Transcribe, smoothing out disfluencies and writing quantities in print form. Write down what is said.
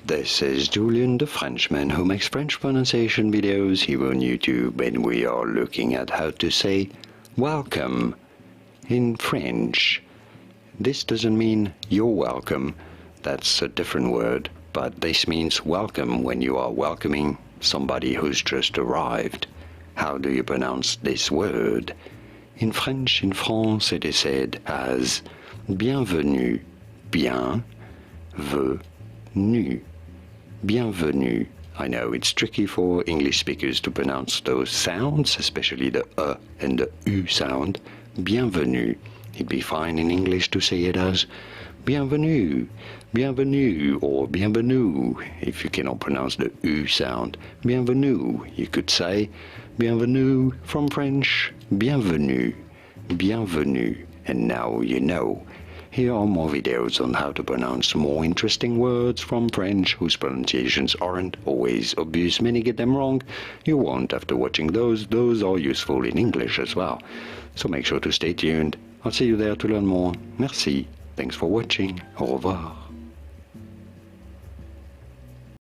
This is Julien, the Frenchman who makes French pronunciation videos here on YouTube, and we are looking at how to say welcome in French. This doesn't mean you're welcome, that's a different word, but this means welcome when you are welcoming somebody who's just arrived. How do you pronounce this word? In French, in France, it is said as bienvenue, bienvenue, bienvenue. I know it's tricky for English speakers to pronounce those sounds, especially the and the U sound. Bienvenue. It'd be fine in English to say it as bienvenue, bienvenue, or bienvenue. If you cannot pronounce the U sound, bienvenue. You could say bienvenue from French, bienvenue, bienvenue. And now you know. Here are more videos on how to pronounce more interesting words from French whose pronunciations aren't always obvious. Many get them wrong. You won't after watching those. Those are useful in English as well. So make sure to stay tuned. I'll see you there to learn more. Merci. Thanks for watching. Au revoir.